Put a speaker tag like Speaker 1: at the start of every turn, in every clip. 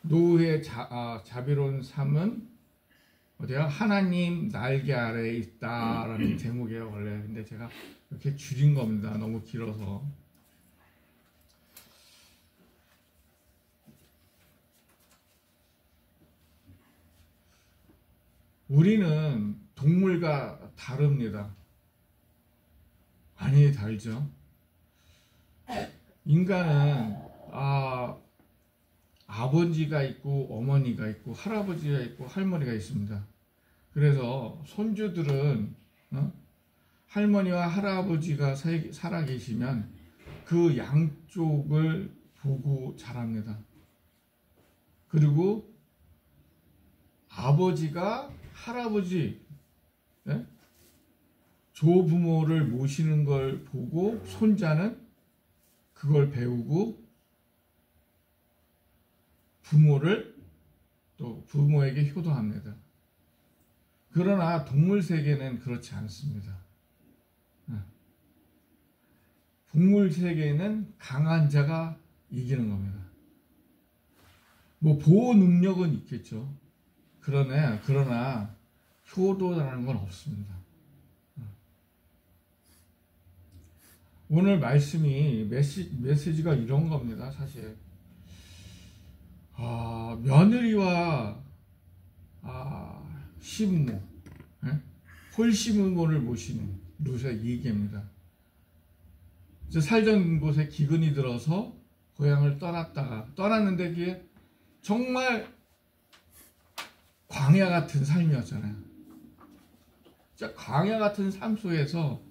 Speaker 1: 노후의 자비로운 삶은 어디야? 하나님 날개 아래에 있다라는 제목이에요 원래. 근데 제가 이렇게 줄인 겁니다. 너무 길어서. 우리는 동물과 다릅니다. 많이 다르죠. 인간은 아버지가 있고 어머니가 있고 할아버지가 있고 할머니가 있습니다. 그래서 손주들은 할머니와 할아버지가 살아 계시면 그 양쪽을 보고 자랍니다. 그리고 아버지가 할아버지, 조부모를 모시는 걸 보고 손자는 그걸 배우고 또 부모에게 효도합니다. 그러나 동물 세계는 그렇지 않습니다. 동물 세계는 강한 자가 이기는 겁니다. 뭐 보호 능력은 있겠죠. 그러나 효도라는 건 없습니다. 오늘 말씀이 메시지가 이런 겁니다. 사실 며느리와 시부모, 홀시부모를 모시는 루세 얘기입니다. 살던 곳에 기근이 들어서 고향을 떠났는데 그게 정말 광야 같은 삶이었잖아요. 진짜 광야 같은 삶 속에서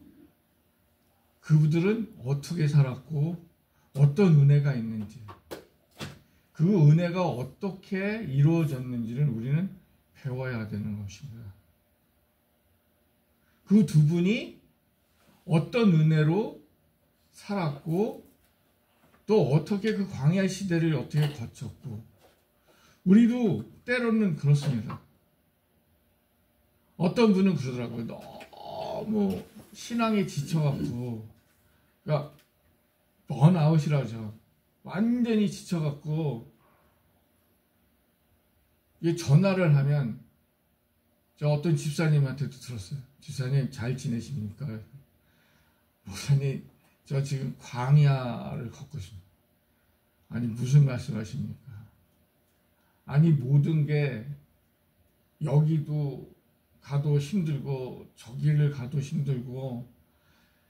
Speaker 1: 그들은 어떻게 살았고 어떤 은혜가 있는지, 그 은혜가 어떻게 이루어졌는지를 우리는 배워야 되는 것입니다. 그 두 분이 어떤 은혜로 살았고 또 어떻게 그 광야 시대를 어떻게 거쳤고, 우리도 때로는 그렇습니다. 어떤 분은 그러더라고요. 너무 신앙에 지쳐갖고, 그러니까 번아웃이라죠. 완전히 지쳐갖고 전화를 하면, 저 어떤 집사님한테도 들었어요. 집사님 잘 지내십니까? 목사님 저 지금 광야를 걷고 있습니다. 아니 무슨 말씀하십니까? 아니 모든 게 여기도 가도 힘들고 저기를 가도 힘들고,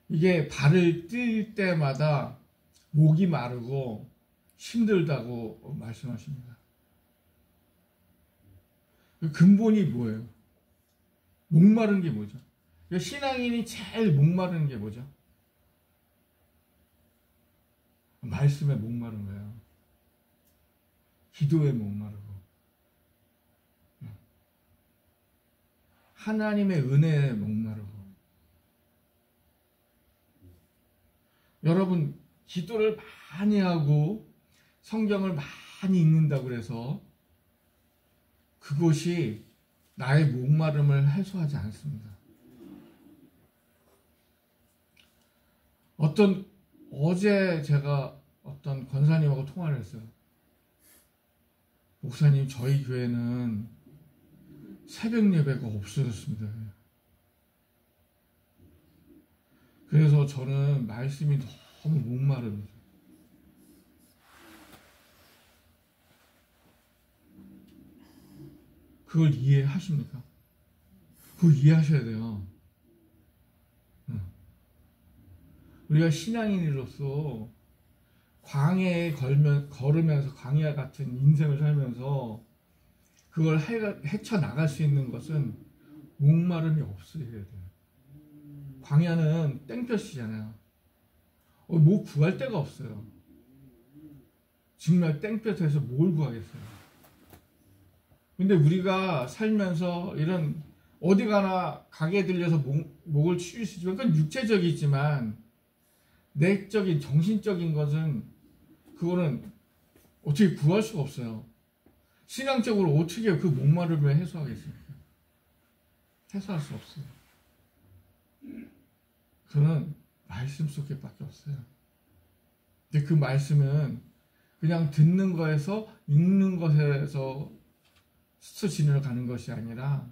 Speaker 1: 이게 발을 뛸 때마다 목이 마르고 힘들다고 말씀하십니다. 그 근본이 뭐예요? 목마른 게 뭐죠? 신앙인이 제일 목마른 게 뭐죠? 말씀에 목마른 거예요. 기도에 목마르고 하나님의 은혜에 목마르고. 여러분 기도를 많이 하고 성경을 많이 읽는다고 해서 그것이 나의 목마름을 해소하지 않습니다. 어제 제가 어떤 권사님하고 통화를 했어요. 목사님 저희 교회는 새벽 예배가 없어졌습니다. 그래서 저는 말씀이 너무 목마릅니다. 그걸 이해하십니까? 그걸 이해하셔야 돼요. 우리가 신앙인으로서 광야에 걸으면서 광야 같은 인생을 살면서 그걸 헤쳐나갈 수 있는 것은 목마름이 없어야 돼요. 광야는 땡볕이잖아요. 뭐 구할 데가 없어요. 정말 땡볕에서 뭘 구하겠어요. 근데 우리가 살면서 이런 어디 가나 가게 들려서 목을 치울 수 있지만 그건 육체적이지만 내적인 정신적인 것은 그거는 어떻게 구할 수가 없어요. 신앙적으로 어떻게 그 목마름을 해소하겠습니까? 해소할 수 없어요. 그는 말씀 속에밖에 없어요. 근데 그 말씀은 그냥 듣는 거에서 읽는 것에서 스쳐지려 가는 것이 아니라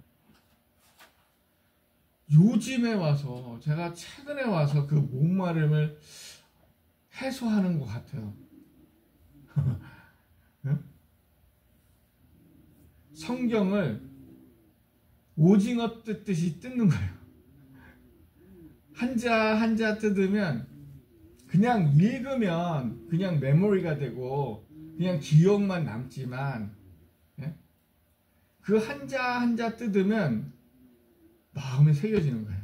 Speaker 1: 요즘에 와서 제가 최근에 와서 그 목마름을 해소하는 것 같아요. 성경을 오징어 뜯듯이 뜯는 거예요. 한자 한자 뜯으면 그냥 읽으면 그냥 메모리가 되고 그냥 기억만 남지만 그 한자 한자 뜯으면 마음에 새겨지는 거예요.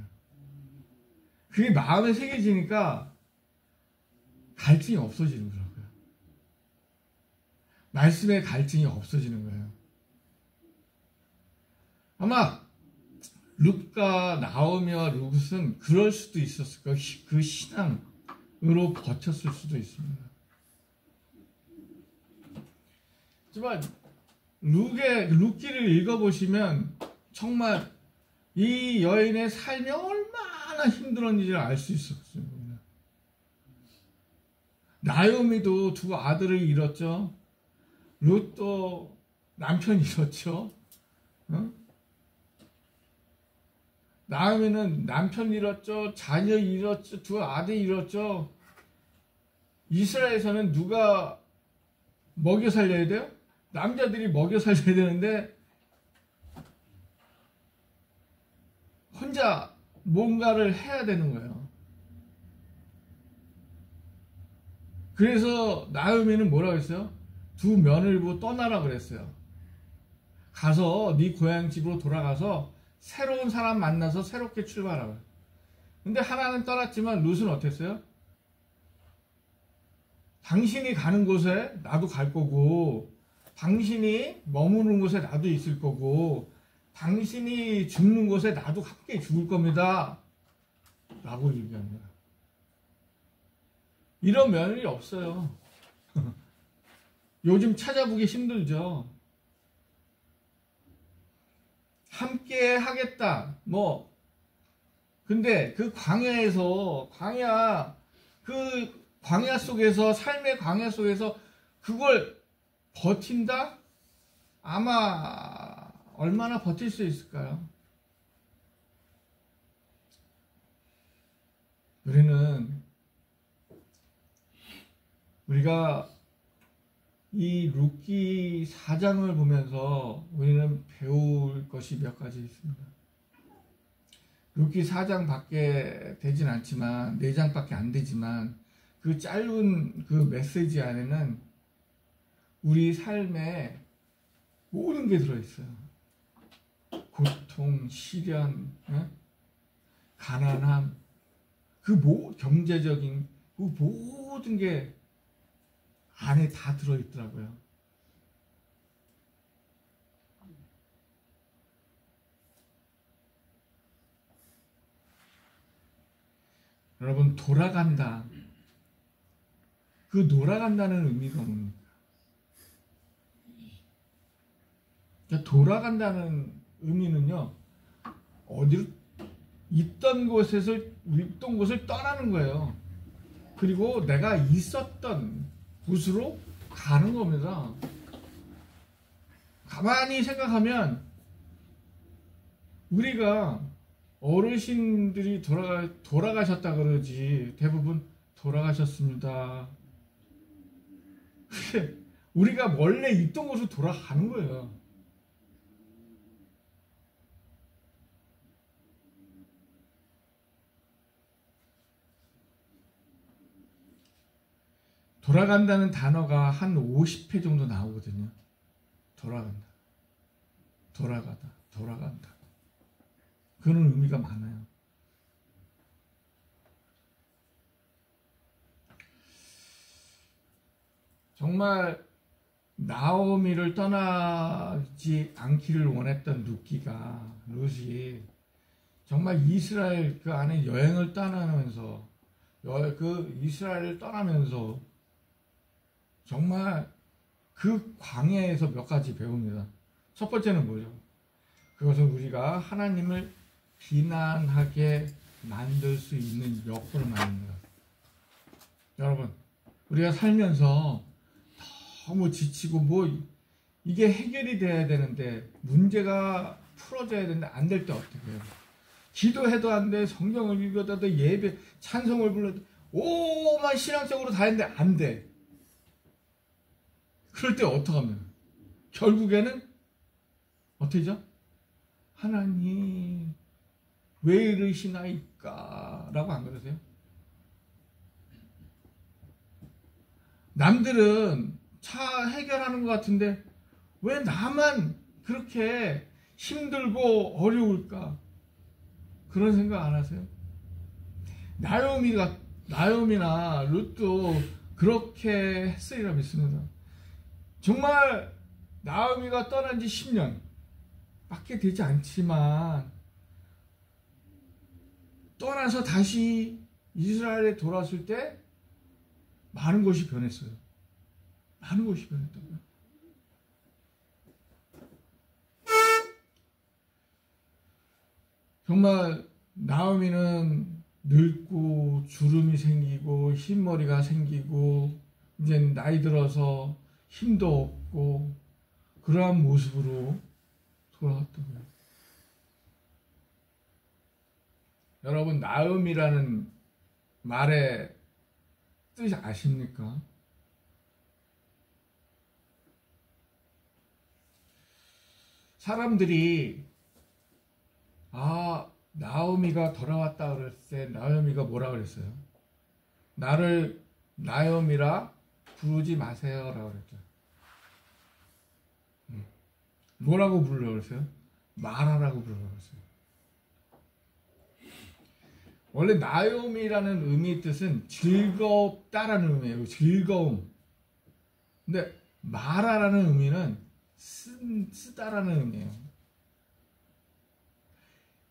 Speaker 1: 그게 마음에 새겨지니까 갈증이 없어지는 거라고요. 말씀의 갈증이 없어지는 거예요. 아마 룻과 나오미와 룻은 그럴 수도 있었을 거예요. 그 신앙으로 버텼을 수도 있습니다. 하지만 룻기를 읽어보시면 정말 이 여인의 삶이 얼마나 힘들었는지를 알 수 있었습니다. 나오미도 두 아들을 잃었죠. 룻도 남편 잃었죠. 나오미는 남편 잃었죠. 자녀 잃었죠. 두 아들 잃었죠. 이스라엘에서는 누가 먹여 살려야 돼요? 남자들이 먹여 살려야 되는데 혼자 뭔가를 해야 되는 거예요. 그래서 나오미는 뭐라고 했어요? 두 며느리고 떠나라 그랬어요. 가서 네 고향 집으로 돌아가서 새로운 사람 만나서 새롭게 출발하라. 근데 하나는 떠났지만 룻은 어땠어요? 당신이 가는 곳에 나도 갈 거고, 당신이 머무는 곳에 나도 있을 거고, 당신이 죽는 곳에 나도 함께 죽을 겁니다. 라고 얘기합니다. 이런 며느리 없어요. 요즘 찾아보기 힘들죠. 함께 하겠다. 근데 그 광야 속에서, 삶의 광야 속에서 그걸 버틴다? 아마 얼마나 버틸 수 있을까요? 우리가 이 룻기 4장을 보면서 우리는 배울 것이 몇 가지 있습니다. 룻기 4장 밖에 되진 않지만, 4장 밖에 안 되지만, 그 짧은 그 메시지 안에는 우리 삶에 모든 게 들어있어요. 고통, 시련, 가난함, 경제적인 그 모든 게 안에 다 들어있더라고요. 여러분, 돌아간다. 그 돌아간다는 의미가 뭡니까? 돌아간다는 의미는요, 어디로 있던 곳을 떠나는 거예요. 그리고 내가 있었던 곳으로 가는 겁니다. 가만히 생각하면 우리가 어르신들이 돌아가셨다 그러지 대부분 돌아가셨습니다. 우리가 원래 있던 곳으로 돌아가는 거예요. 돌아간다는 단어가 한 50회 정도 나오거든요. 돌아간다. 돌아가다. 돌아간다. 그런 의미가 많아요. 정말 나오미를 떠나지 않기를 원했던 룻이 정말 이스라엘 그 안에 여행을 떠나면서 그 이스라엘을 떠나면서 정말 그 광야에서 몇 가지 배웁니다. 첫 번째는 뭐죠? 그것은 우리가 하나님을 비난하게 만들 수 있는 여건을 말합니다. 여러분, 우리가 살면서 너무 지치고 이게 해결이 돼야 되는데 문제가 풀어져야 되는데 안 될 때 어떻게 해요? 기도해도 안 돼, 성경을 읽어도 예배, 찬송을 불러도 오만 신앙적으로 다 했는데 안 돼. 그럴 때 어떡하면? 결국에는 어떻게죠? 하나님 왜 이러시나이까? 라고 안 그러세요? 남들은 차 해결하는 것 같은데 왜 나만 그렇게 힘들고 어려울까? 그런 생각 안 하세요? 나오미나 룻도 그렇게 했으리라 믿습니다. 정말 나오미가 떠난 지 10년 밖에 되지 않지만 떠나서 다시 이스라엘에 돌아왔을 때 많은 것이 변했어요. 많은 것이 변했다고요. 정말 나오미는 늙고 주름이 생기고 흰머리가 생기고 이제 나이 들어서 힘도 없고 그러한 모습으로 돌아왔다고요. 여러분, 나음이라는 말의 뜻이 아십니까? 사람들이 나오미가 돌아왔다 그랬을 때 나오미가 뭐라 그랬어요? 나를 나오미라 부르지 마세요 라고 그랬죠. 뭐라고 부르려고 그랬어요? 마라라고 부르려고 그랬어요. 원래 나오미라는 의미의 뜻은 즐겁다라는 의미예요. 즐거움. 근데 마라라는 의미는 쓰다라는 의미예요.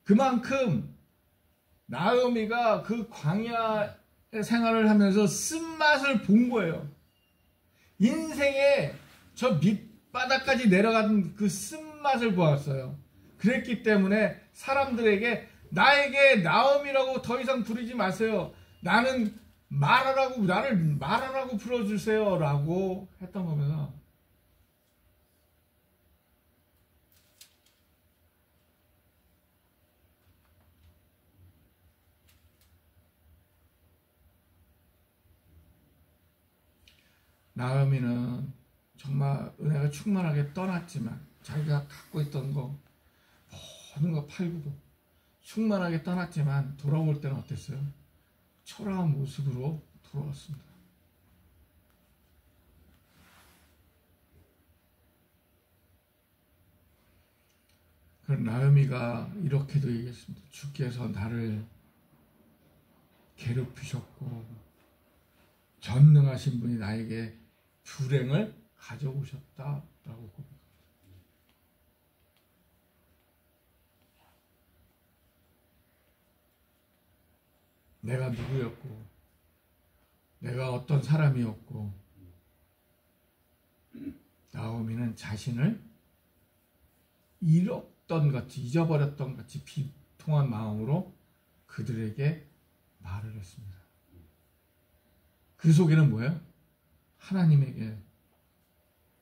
Speaker 1: 그만큼 나오미가 그 광야 생활을 하면서 쓴맛을 본 거예요. 인생의 저 밑바닥까지 내려간 그 쓴맛을 보았어요. 그랬기 때문에 사람들에게 나에게 나오미라고 더 이상 부르지 마세요. 나를 마라라고 불러주세요 라고 했던 겁니다. 나오미는 정말 은혜가 충만하게 떠났지만 자기가 갖고 있던 거 모든 거 팔고 충만하게 떠났지만 돌아올 때는 어땠어요? 초라한 모습으로 돌아왔습니다. 그럼 나오미가 이렇게도 얘기했습니다. 주께서 나를 괴롭히셨고 전능하신 분이 나에게 불행을 가져오셨다라고 고백합니다. 내가 누구였고 내가 어떤 사람이었고 나오미는 자신을 잃었던 같이 잊어버렸던 같이 비통한 마음으로 그들에게 말을 했습니다. 그 속에는 뭐예요? 하나님에게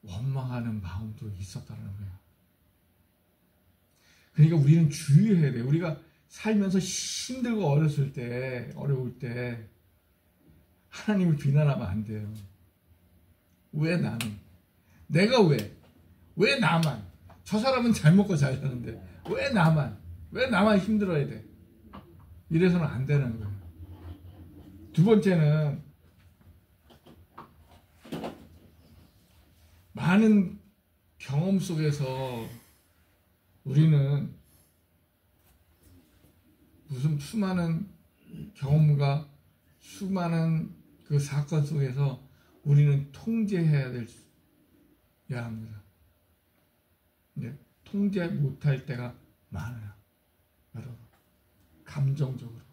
Speaker 1: 원망하는 마음도 있었다는 거예요. 그러니까 우리는 주의해야 돼요. 우리가 살면서 힘들고 어려울 때 하나님을 비난하면 안 돼요. 왜 나는? 내가 왜? 왜 나만? 저 사람은 잘 먹고 잘 사는데 왜 나만? 왜 나만 힘들어야 돼? 이래서는 안 되는 거예요. 두 번째는 많은 경험 속에서 우리는 무슨 수많은 경험과 수많은 그 사건 속에서 우리는 통제해야 합니다. 근데 통제 못할 때가 많아요. 여러분, 감정적으로.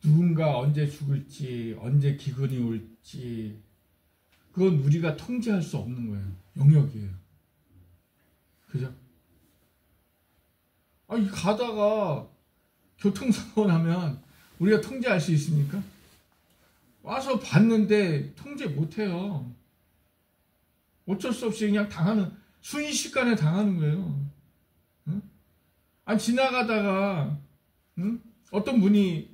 Speaker 1: 누군가 언제 죽을지, 언제 기근이 올지, 그건 우리가 통제할 수 없는 거예요. 영역이에요. 그죠? 가다가 교통사고 나면 우리가 통제할 수 있습니까? 와서 봤는데 통제 못해요. 어쩔 수 없이 그냥 당하는, 순식간에 당하는 거예요. 응? 아니, 지나가다가, 응? 어떤 분이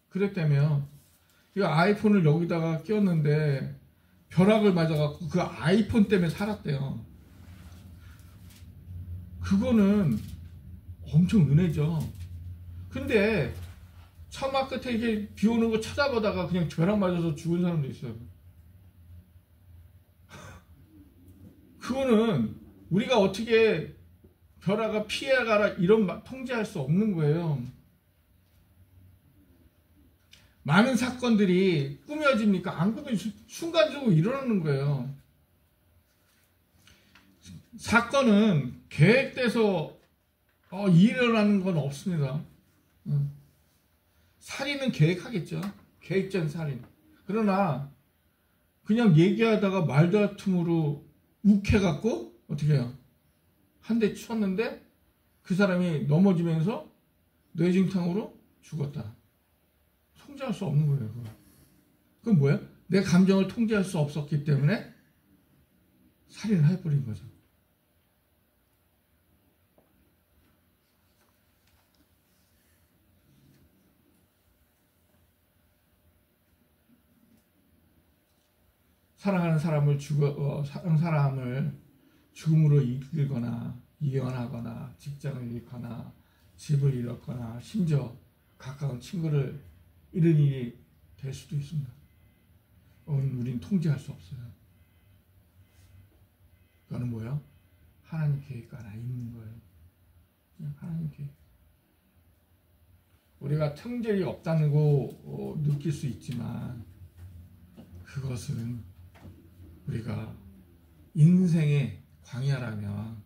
Speaker 1: 그랬다며, 이 아이폰을 여기다가 끼웠는데, 벼락을 맞아갖고 그 아이폰 때문에 살았대요. 그거는 엄청 은혜죠. 근데, 처마 끝에 이게 비 오는 거 쳐다보다가 그냥 벼락 맞아서 죽은 사람도 있어요. 그거는 우리가 어떻게 벼락을 피해가라 이런 통제할 수 없는 거예요. 많은 사건들이 꾸며집니까? 안 꾸며, 순간적으로 일어나는 거예요. 사건은 계획돼서 일어나는 건 없습니다. 살인은 계획하겠죠. 계획된 살인. 그러나 그냥 얘기하다가 말다툼으로 욱해갖고 어떻게 해요? 한 대 쳤는데 그 사람이 넘어지면서 뇌진탕으로 죽었다. 통제할 수 없는 거예요. 그건 뭐야? 내 감정을 통제할 수 없었기 때문에 살인을 해버린 거죠. 사랑하는 사람을 죽음으로 이끌거나 이혼하거나 직장을 잃거나 집을 잃었거나 심지어 가까운 친구를 잃은 일이 될 수도 있습니다. 우린 통제할 수 없어요. 그거는 뭐예요? 하나님 계획 하나 있는 거예요. 그냥 하나님 계획. 우리가 통제력이 없다고 느낄 수 있지만 그것은 우리가 인생의 광야라면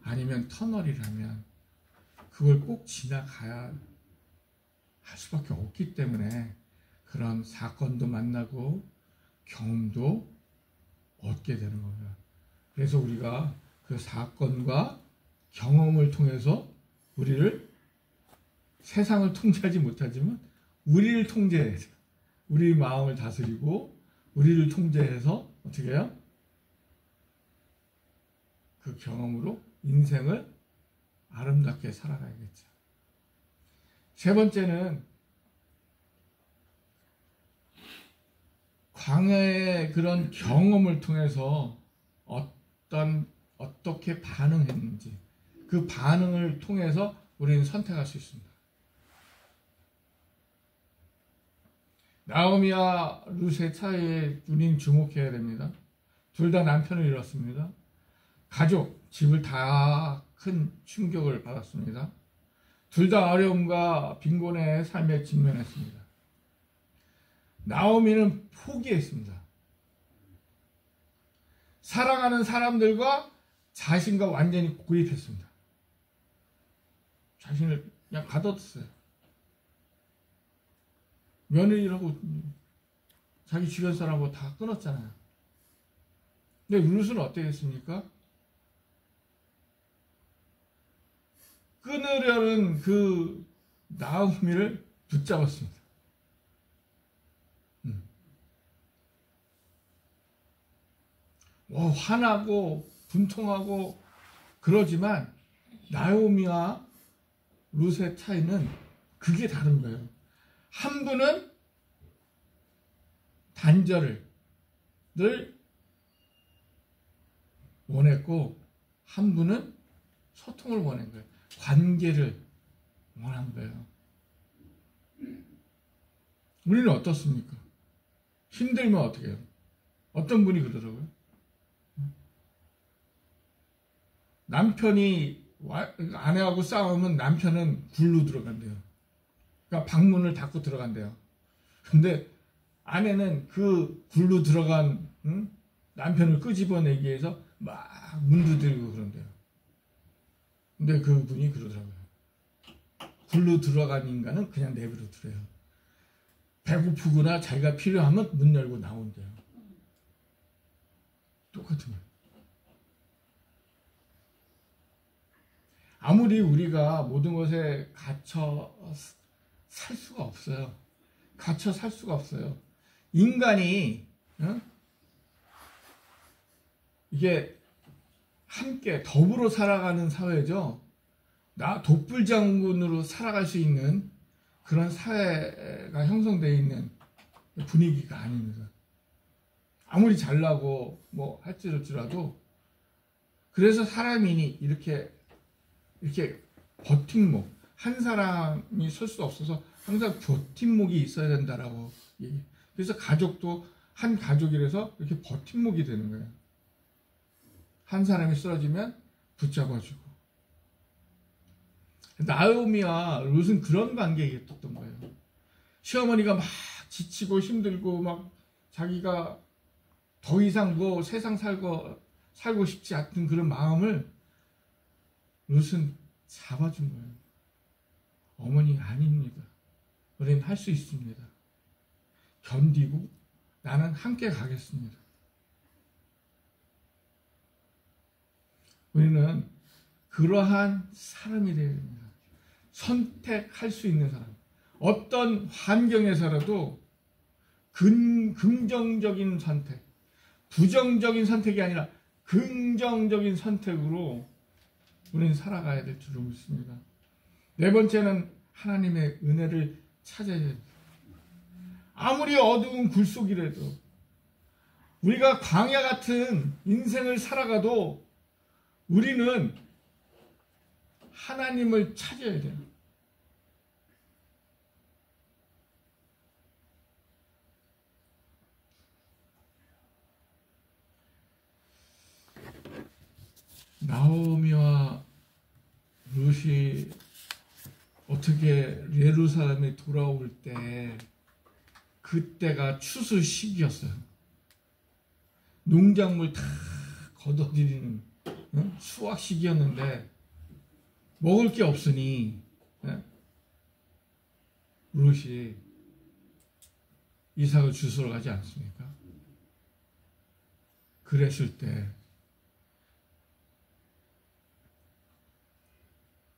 Speaker 1: 아니면 터널이라면 그걸 꼭 지나가야 할 수밖에 없기 때문에 그런 사건도 만나고 경험도 얻게 되는 겁니다. 그래서 우리가 그 사건과 경험을 통해서 우리를 세상을 통제하지 못하지만 우리를 통제해야 돼요. 우리 마음을 다스리고 우리를 통제해서 어떻게 해요? 그 경험으로 인생을 아름답게 살아가야겠죠. 세 번째는 광야의 그런 경험을 통해서 어떻게 반응했는지 그 반응을 통해서 우리는 선택할 수 있습니다. 나오미와 룻의 차이에 우리는 주목해야 됩니다. 둘 다 남편을 잃었습니다. 가족, 집을 다 큰 충격을 받았습니다. 둘 다 어려움과 빈곤의 삶에 직면했습니다. 나오미는 포기했습니다. 사랑하는 사람들과 자신과 완전히 고립했습니다. 자신을 그냥 가뒀어요. 며느리라고 자기 주변 사람하고 다 끊었잖아요. 근데 룻은 어떻게 했습니까? 끊으려는 그 나오미를 붙잡았습니다. 화나고 분통하고 그러지만 나오미와 룻의 차이는 그게 다른 거예요. 한 분은 단절을 늘 원했고 한 분은 소통을 원한 거예요. 관계를 원한 거예요. 우리는 어떻습니까? 힘들면 어떻게 해요? 어떤 분이 그러더라고요. 남편이 아내하고 싸우면 남편은 굴로 들어간대요. 그러니까 방문을 닫고 들어간대요. 근데 아내는 그 굴로 들어간 남편을 끄집어내기 위해서 막 문 두드리고 그런대요. 근데 그분이 그러더라고요. 굴로 들어간 인간은 그냥 내버려 두래요. 배고프거나 자기가 필요하면 문 열고 나온대요. 똑같은 거예요. 아무리 우리가 모든 것에 갇혀 살 수가 없어요. 갇혀 살 수가 없어요. 인간이 이게 함께 더불어 살아가는 사회죠. 나 독불장군으로 살아갈 수 있는 그런 사회가 형성되어 있는 분위기가 아닙니다. 아무리 잘나고 뭐 할지라도 그래서 사람이 이렇게 버팀목, 한 사람이 설 수 없어서 항상 버팀목이 있어야 된다라고 얘기해요. 그래서 가족도 한 가족이라서 이렇게 버팀목이 되는 거예요. 한 사람이 쓰러지면 붙잡아주고. 나오미와 룻은 그런 관계였던 거예요. 시어머니가 막 지치고 힘들고 막 자기가 더 이상 뭐 세상 살고 싶지 않은 그런 마음을 룻은 잡아준 거예요. 어머니 아닙니다. 우리는 할 수 있습니다. 견디고 나는 함께 가겠습니다. 우리는 그러한 사람이 되어야 됩니다. 선택할 수 있는 사람. 어떤 환경에서라도 긍정적인 선택, 부정적인 선택이 아니라 긍정적인 선택으로 우리는 살아가야 될 줄을 믿습니다. 네 번째는 하나님의 은혜를 찾아야 됩니다. 아무리 어두운 굴 속이라도 우리가 광야 같은 인생을 살아가도 우리는 하나님을 찾아야 돼요. 나오미와 룻이 어떻게 예루살렘에 돌아올 때 그때가 추수 시기였어요. 농작물 다 걷어들이는 수확 시기였는데 먹을 게 없으니 룻이 이삭을 주스러 가지 않습니까? 그랬을 때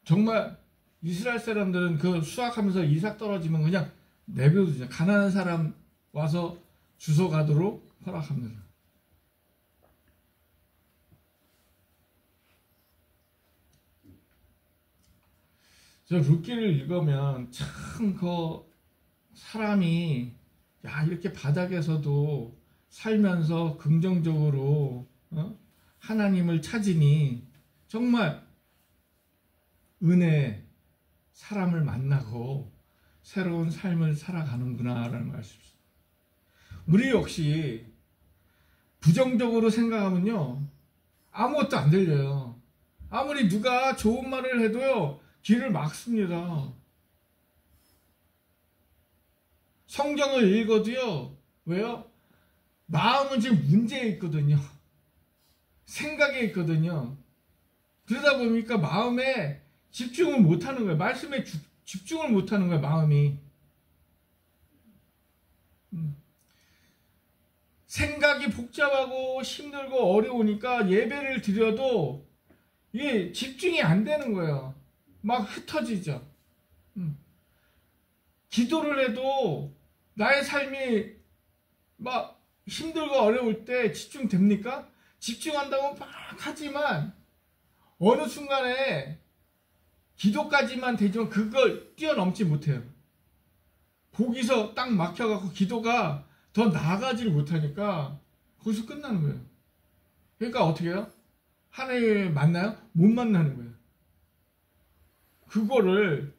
Speaker 1: 정말 이스라엘 사람들은 그 수확하면서 이삭 떨어지면 그냥 내버려두죠. 가난한 사람 와서 주워 가도록 허락합니다. 저 룻기를 읽으면 참 그 사람이 이렇게 바닥에서도 살면서 긍정적으로 하나님을 찾으니 정말 은혜 사람을 만나고 새로운 삶을 살아가는구나라는 말씀입니다. 우리 역시 부정적으로 생각하면요 아무것도 안 들려요. 아무리 누가 좋은 말을 해도요 귀를 막습니다. 성경을 읽어도요 왜요? 마음은 지금 문제에 있거든요. 생각에 있거든요. 그러다 보니까 마음에 집중을 못하는 거예요. 말씀에 집중을 못하는 거예요. 마음이. 생각이 복잡하고 힘들고 어려우니까 예배를 드려도 이게 집중이 안 되는 거예요. 막 흩어지죠. 기도를 해도 나의 삶이 막 힘들고 어려울 때 집중됩니까? 집중한다고 막 하지만 어느 순간에 기도까지만 되지만 그걸 뛰어넘지 못해요. 거기서 딱 막혀갖고 기도가 더 나아가지를 못하니까 거기서 끝나는 거예요. 그러니까 어떻게 해요? 하나님을 만나요? 못 만나는 거예요. 그거를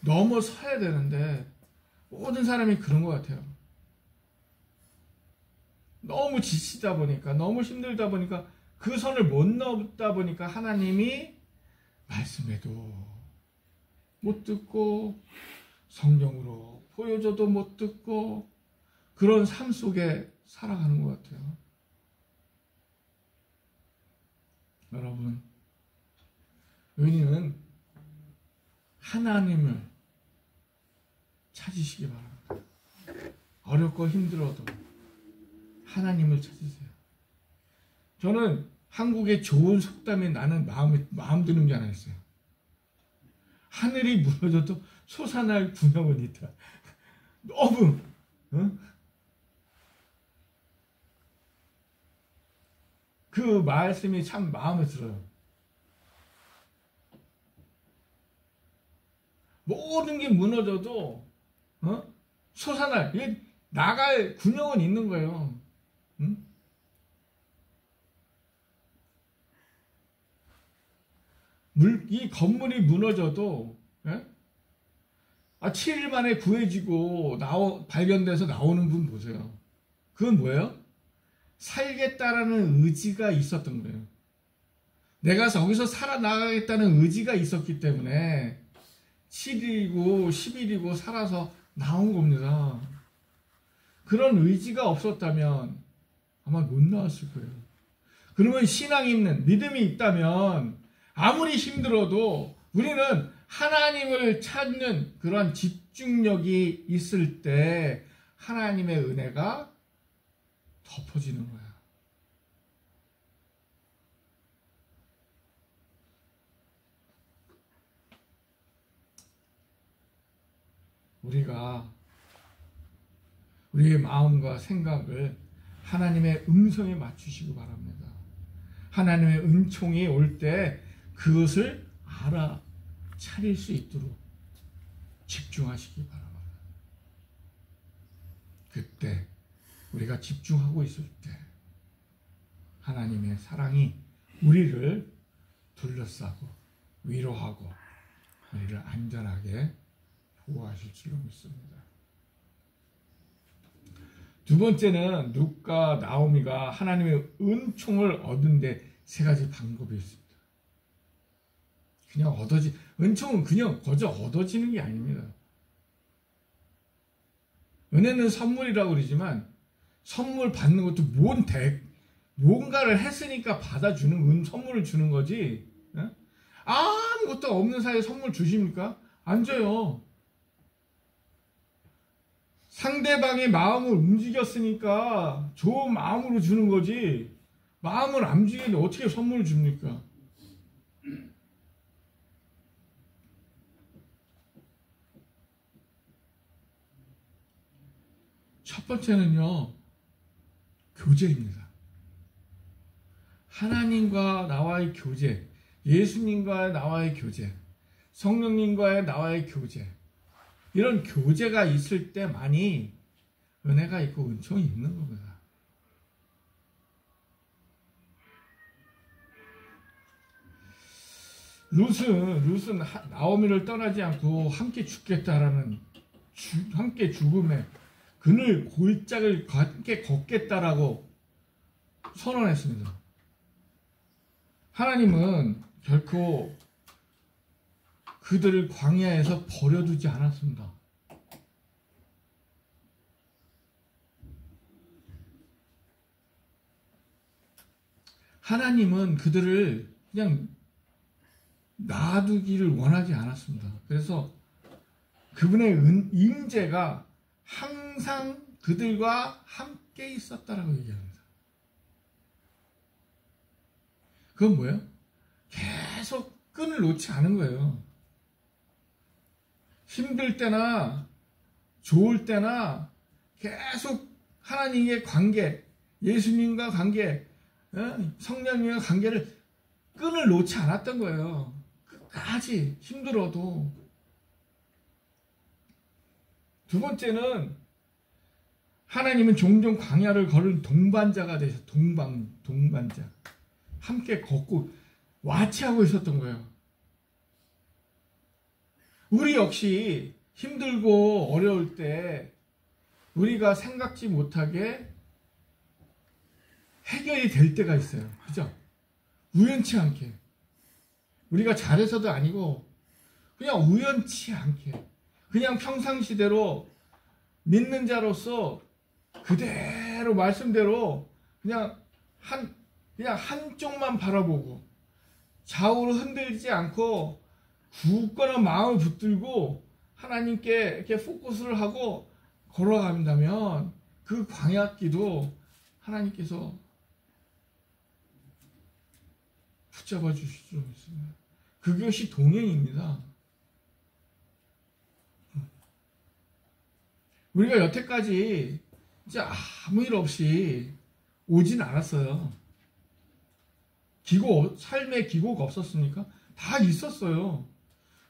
Speaker 1: 넘어서야 되는데 모든 사람이 그런 것 같아요. 너무 지치다 보니까 너무 힘들다 보니까 그 선을 못 넘다 보니까 하나님이 말씀해도 못 듣고 성령으로 보여줘도 못 듣고 그런 삶 속에 살아가는 것 같아요. 여러분, 우리는 하나님을 찾으시기 바랍니다. 어렵고 힘들어도 하나님을 찾으세요. 저는 한국의 좋은 속담이 나는 마음 드는 게 하나 있어요. 하늘이 무너져도 솟아날 구멍은 있다. 너무 그 말씀이 참 마음에 들어요. 모든 게 무너져도 솟아날 나갈 구멍은 있는 거예요. 이 건물이 무너져도 7일 만에 구해지고 발견돼서 나오는 분 보세요. 그건 뭐예요? 살겠다라는 의지가 있었던 거예요. 내가 거기서 살아나가겠다는 의지가 있었기 때문에 7일이고 10일이고 살아서 나온 겁니다. 그런 의지가 없었다면 아마 못 나왔을 거예요. 그러면 신앙이 있는, 믿음이 있다면 아무리 힘들어도 우리는 하나님을 찾는 그런 집중력이 있을 때 하나님의 은혜가 덮어지는 거야. 우리가 우리의 마음과 생각을 하나님의 음성에 맞추시기 바랍니다. 하나님의 은총이 올 때 그것을 알아차릴 수 있도록 집중하시기 바랍니다. 그때 우리가 집중하고 있을 때 하나님의 사랑이 우리를 둘러싸고 위로하고 우리를 안전하게 보호하실 줄로 믿습니다. 두 번째는 룻과 나오미가 하나님의 은총을 얻은 데 세 가지 방법이 있습니다. 그냥 은총은 그냥 거저 얻어지는 게 아닙니다. 은혜는 선물이라고 그러지만 선물 받는 것도 뭔가를 했으니까 받아주는 선물을 주는 거지. 아무것도 없는 사이에 선물 주십니까? 안 줘요. 상대방의 마음을 움직였으니까 좋은 마음으로 주는 거지. 마음을 안 움직이는데 어떻게 선물을 줍니까? 첫 번째는요, 교제입니다. 하나님과 나와의 교제, 예수님과 나와의 교제, 성령님과의 나와의 교제, 이런 교제가 있을 때만이 은혜가 있고 은총이 있는 겁니다. 룻은 나오미를 떠나지 않고 함께 죽겠다라는 함께 죽음에 그늘 골짜기를 함께 걷겠다라고 선언했습니다. 하나님은 결코 그들을 광야에서 버려두지 않았습니다. 하나님은 그들을 그냥 놔두기를 원하지 않았습니다. 그래서 그분의 임재가 항상 그들과 함께 있었다라고 얘기합니다. 그건 뭐예요? 계속 끈을 놓지 않은 거예요. 힘들 때나 좋을 때나 계속 하나님의 관계, 예수님과 관계, 성령님과 관계를 끈을 놓지 않았던 거예요. 끝까지 힘들어도. 두 번째는 하나님은 종종 광야를 걸은 동반자가 되셔. 동반자. 함께 걷고 와치하고 있었던 거예요. 우리 역시 힘들고 어려울 때 우리가 생각지 못하게 해결이 될 때가 있어요. 그죠? 우연치 않게. 우리가 잘해서도 아니고 그냥 우연치 않게 그냥 평상시대로 믿는 자로서 그대로 말씀대로 그냥 한쪽만 바라보고 좌우로 흔들리지 않고 굳건한 마음을 붙들고 하나님께 이렇게 포커스를 하고 걸어간다면 그 광야길도 하나님께서 붙잡아 주실 줄 믿습니다. 그것이 동행입니다. 우리가 여태까지 진짜 아무 일 없이 오진 않았어요. 삶의 기고가 없었습니까? 다 있었어요.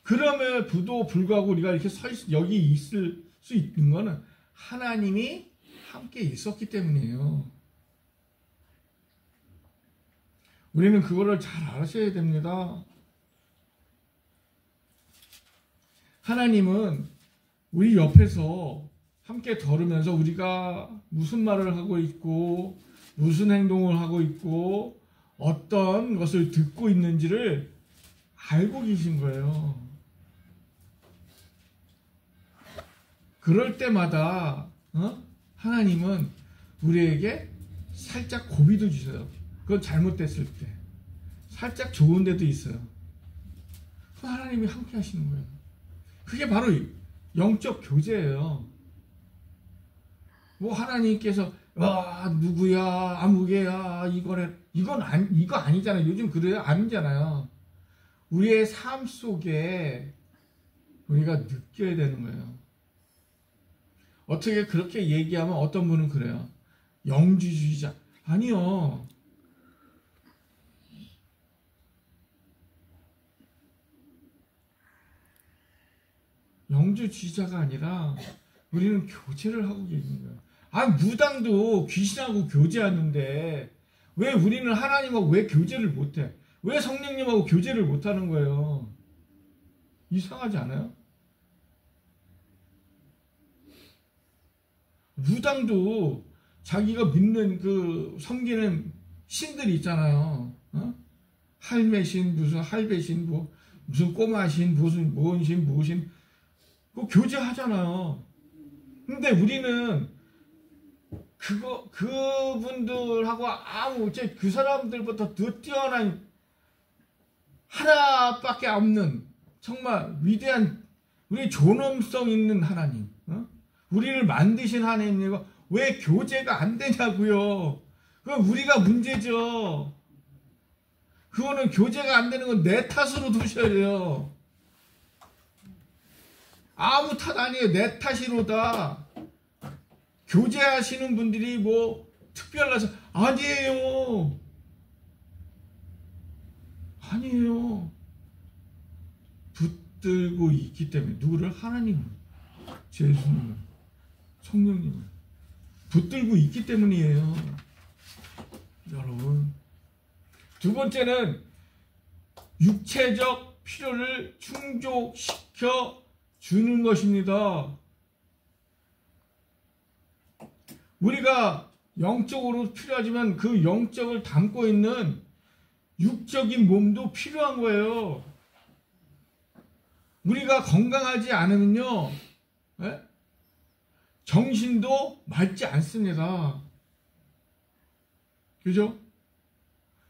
Speaker 1: 그럼에도 불구하고 우리가 이렇게 여기 있을 수 있는 거는 하나님이 함께 있었기 때문이에요. 우리는 그거를 잘 알아셔야 됩니다. 하나님은 우리 옆에서 함께 걸으면서 우리가 무슨 말을 하고 있고 무슨 행동을 하고 있고 어떤 것을 듣고 있는지를 알고 계신 거예요. 그럴 때마다 하나님은 우리에게 살짝 고비도 주세요. 그건 잘못됐을 때. 살짝 좋은 데도 있어요. 하나님이 함께 하시는 거예요. 그게 바로 영적 교제예요. 뭐 하나님께서 누구야 아무개야 이거 아니잖아요. 요즘 그래요? 아니잖아요. 우리의 삶 속에 우리가 느껴야 되는 거예요. 어떻게 그렇게 얘기하면 어떤 분은 그래요. 영주주의자. 아니요. 영주주의자가 아니라 우리는 교제를 하고 계신 거예요. 무당도 귀신하고 교제하는데 왜 우리는 하나님하고 왜 교제를 못해? 왜 성령님하고 교제를 못하는 거예요? 이상하지 않아요? 무당도 자기가 믿는 섬기는 신들이 있잖아요. 할매신, 무슨 할배신, 무슨 꼬마신, 무슨 모은신, 무신, 교제하잖아요. 근데 우리는 그분들하고 그 사람들보다 더 뛰어난 하나밖에 없는 정말 위대한 우리 존엄성 있는 하나님, 우리를 만드신 하나님이고 왜 교제가 안 되냐고요. 그건 우리가 문제죠. 그거는 교제가 안 되는 건 내 탓으로 두셔야 돼요. 아무 탓 아니에요. 내 탓이로다. 교제하시는 분들이 특별해서 아니에요. 붙들고 있기 때문에 누구를? 하나님을, 예수님을, 성령님을 붙들고 있기 때문이에요. 여러분, 두 번째는 육체적 필요를 충족시켜 주는 것입니다. 우리가 영적으로 필요하지만 그 영적을 담고 있는 육적인 몸도 필요한 거예요. 우리가 건강하지 않으면요, 정신도 맑지 않습니다. 그죠?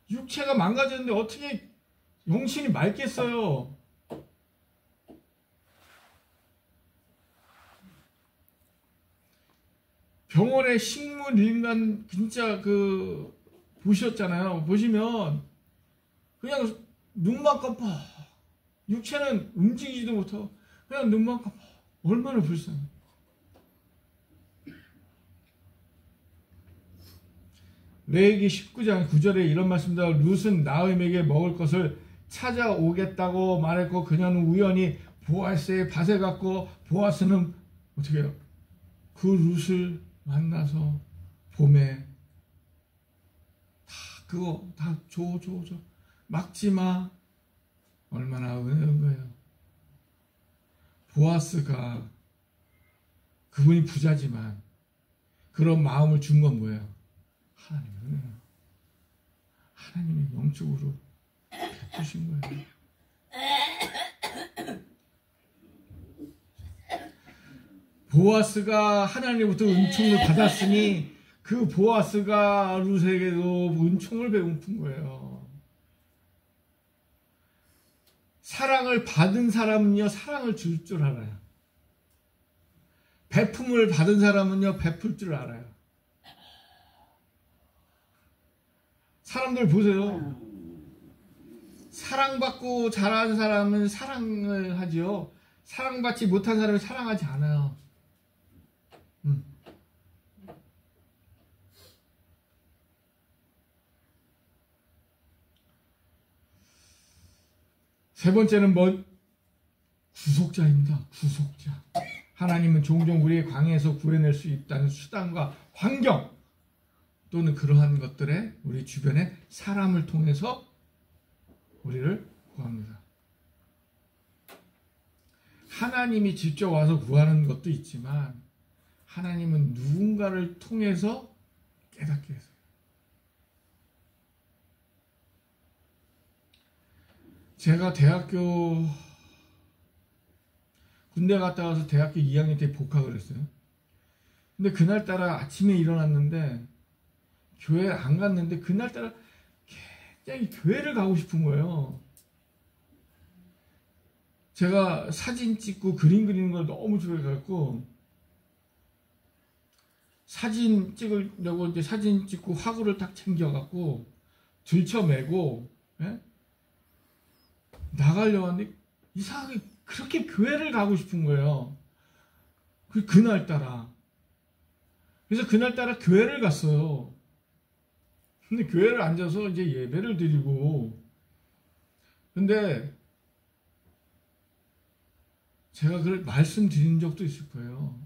Speaker 1: 육체가 망가졌는데 어떻게 영신이 맑겠어요? 병원의 식물인간 진짜 보셨잖아요. 보시면 그냥 눈만 깜빡, 육체는 움직이지도 못하고 그냥 눈만 깜빡. 얼마나 불쌍해. 레위기 19장 9절에 이런 말씀입니다. 룻은 나음에게 먹을 것을 찾아오겠다고 말했고 그녀는 우연히 보아스의 밭에 갔고 보아스는 어떻게 해요? 그 룻을 만나서 봄에 그거 다 줘. 막지 마. 얼마나 은혜인 거예요. 보아스가 그분이 부자지만 그런 마음을 준 건 뭐예요? 하나님의 은혜예요. 하나님이 영적으로 베푸신 거예요. 보아스가 하나님부터 은총을 받았으니 그 보아스가 룻에게도 은총을 베푼 거예요. 사랑을 받은 사람은요, 사랑을 줄 줄 알아요. 베품을 받은 사람은요, 베풀 줄 알아요. 사람들 보세요. 사랑받고 자란 사람은 사랑을 하지요. 사랑받지 못한 사람은 사랑하지 않아요. 세 번째는 구속자입니다. 구속자. 하나님은 종종 우리의 광야에서 구해낼 수 있다는 수단과 환경 또는 그러한 것들에 우리 주변의 사람을 통해서 우리를 구합니다. 하나님이 직접 와서 구하는 것도 있지만 하나님은 누군가를 통해서 깨닫게 해서요. 제가 군대 갔다 와서 대학교 2학년 때 복학을 했어요. 근데 그날따라 아침에 일어났는데 교회 안 갔는데 그날따라 굉장히 교회를 가고 싶은 거예요. 제가 사진 찍고 그림 그리는 걸 너무 좋아해갖고 사진 찍으려고 이제 사진 찍고 화구를 딱 챙겨갖고 들쳐매고 나가려고 하는데 이상하게 그렇게 교회를 가고 싶은 거예요. 그날따라. 그래서 그날따라 교회를 갔어요. 근데 교회를 앉아서 이제 예배를 드리고 근데 제가 그걸 말씀드린 적도 있을 거예요.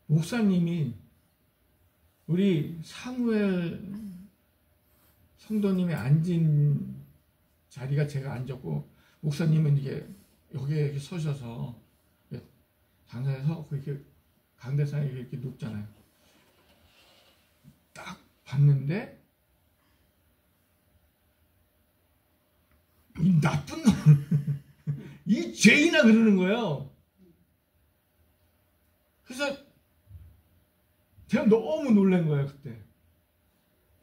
Speaker 1: 목사님이 우리 사무엘 성도님이 앉은 자리가 제가 앉았고 목사님은 이게 여기에 이렇게 서셔서 강사에 서고 이렇게 강대상에 이렇게 눕잖아요. 딱 봤는데 이 나쁜 놈, 이 죄인아 그러는 거예요. 그래서 제가 너무 놀란 거예요 그때.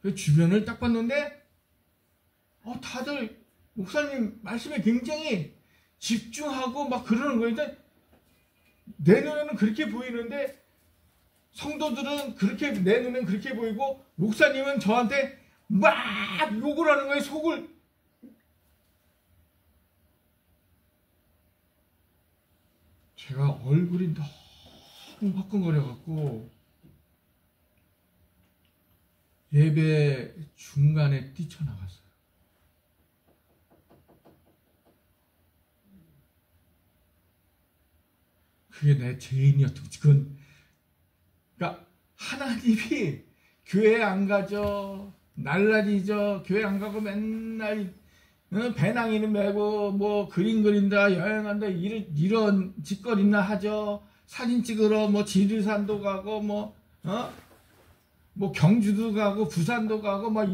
Speaker 1: 그 주변을 딱 봤는데 다들 목사님 말씀에 굉장히 집중하고 막 그러는 거예요. 내 눈에는 그렇게 보이는데 성도들은 그렇게 내 눈에는 그렇게 보이고 목사님은 저한테 막 욕을 하는 거예요. 속을. 제가 얼굴이 너무 화끈거려갖고 예배 중간에 뛰쳐나갔어요. 그게 내 죄인이었던 거지. 그러니까 하나님이 교회 안 가죠. 날라리죠. 교회 안 가고 맨날 배낭이는 메고 뭐 그림 그린다 여행한다 이런 짓거리나 하죠. 사진 찍으러 뭐 지리산도 가고 뭐 경주도 가고 부산도 가고 막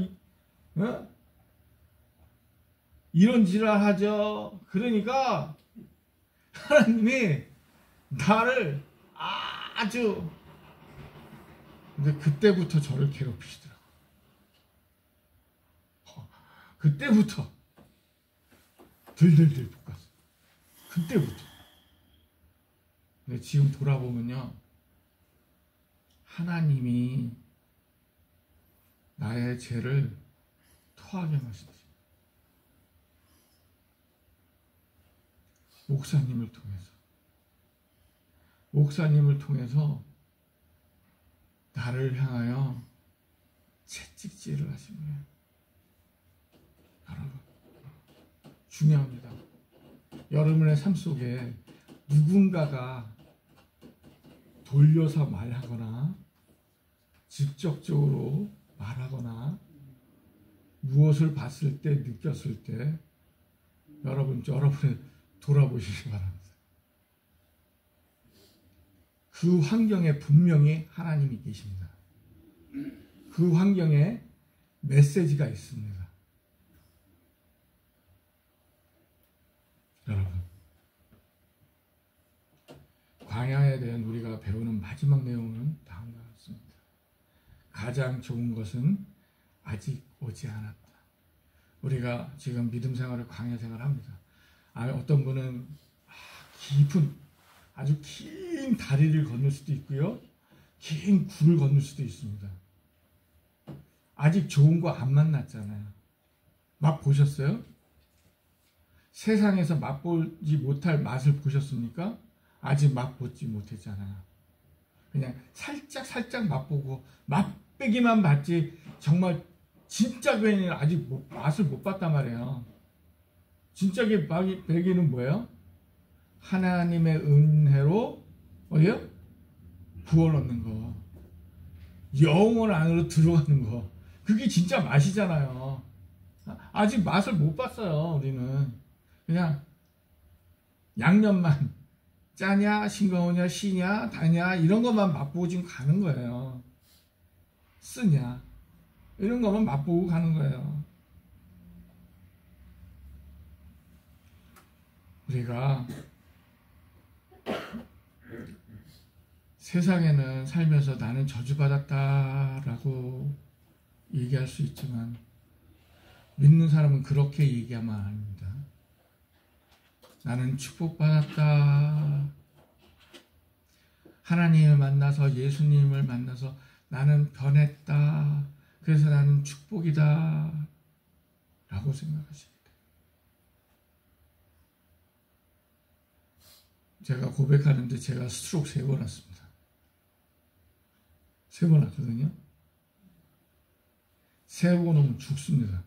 Speaker 1: 이런 지랄 하죠. 그러니까 하나님이 나를 아주 근데 그때부터 저를 괴롭히시더라고요. 그때부터 들들들 볶았어요. 그때부터. 근데 지금 돌아보면요. 하나님이 나의 죄를 토하게 하시지. 목사님을 통해서 나를 향하여 채찍질을 하신 거예요. 여러분, 중요합니다. 여러분의 삶 속에 누군가가 돌려서 말하거나 직접적으로 말하거나 무엇을 봤을 때 느꼈을 때 여러분을 돌아보시기 바랍니다. 그 환경에 분명히 하나님이 계십니다. 그 환경에 메시지가 있습니다. 여러분, 광야에 대한 우리가 배우는 마지막 내용은 다음과 같습니다. 가장 좋은 것은 아직 오지 않았다. 우리가 지금 믿음 생활을 광야 생활을 합니다. 어떤 분은 아주 긴 다리를 건널 수도 있고요. 긴 굴을 건널 수도 있습니다. 아직 좋은 거 안 만났잖아요. 맛보셨어요? 세상에서 맛보지 못할 맛을 보셨습니까? 아직 맛보지 못했잖아요. 그냥 살짝 맛보고 맛배기만 봤지 정말 진짜 괜히 아직 맛을 못 봤단 말이에요. 진짜 배기는 뭐예요? 하나님의 은혜로 어디요? 구원 얻는 거. 영혼 안으로 들어가는 거. 그게 진짜 맛이잖아요. 아직 맛을 못 봤어요. 우리는 그냥 양념만 짜냐 싱거우냐 시냐 다냐 이런 것만 맛보고 지금 가는 거예요. 쓰냐 이런 것만 맛보고 가는 거예요. 우리가 세상에는 살면서 나는 저주받았다라고 얘기할 수 있지만 믿는 사람은 그렇게 얘기하면 안 합니다. 나는 축복받았다. 하나님을 만나서 예수님을 만나서 나는 변했다. 그래서 나는 축복이다. 라고 생각하십니다. 제가 고백하는데 제가 스트로크 3번 왔습니다. 3번 왔거든요. 3번 오면 죽습니다.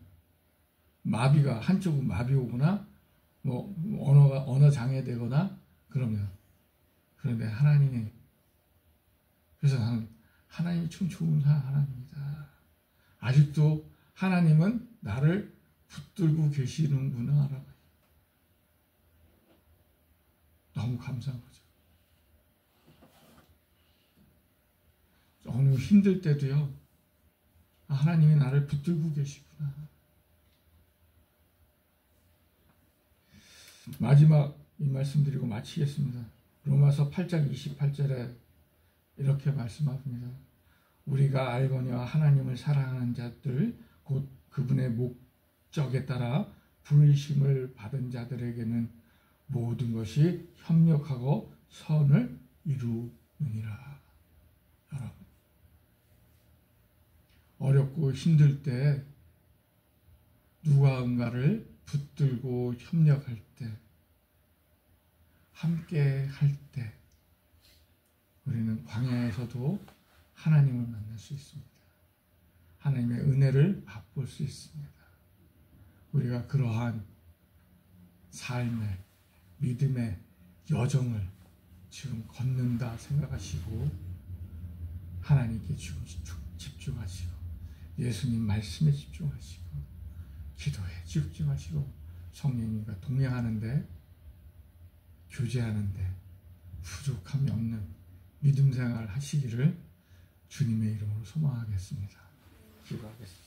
Speaker 1: 마비가 한쪽은 마비 오거나 뭐 언어 장애되거나 그러면 그런데 하나님의 그래서 나는 하나님이 참 좋은 하나님이다. 아직도 하나님은 나를 붙들고 계시는구나. 너무 감사한 거죠. 어느 힘들 때도요. 하나님이 나를 붙들고 계시구나. 마지막 이 말씀드리고 마치겠습니다. 로마서 8장 28절에 이렇게 말씀합니다. 우리가 알거니와 하나님을 사랑하는 자들 곧 그분의 목적에 따라 부르심을 받은 자들에게는 모든 것이 협력하고 선을 이루느니라. 여러분, 어렵고 힘들 때 누군가를 붙들고 협력할 때, 함께 할 때 우리는 광야에서도 하나님을 만날 수 있습니다. 하나님의 은혜를 맛볼 수 있습니다. 우리가 그러한 삶의 믿음의 여정을 지금 걷는다 생각하시고 하나님께 집중하시고 예수님 말씀에 집중하시고 기도에 집중하시고 성령님과 동행하는데 교제하는데 부족함이 없는 믿음 생활 하시기를 주님의 이름으로 소망하겠습니다. 기도하겠습니다.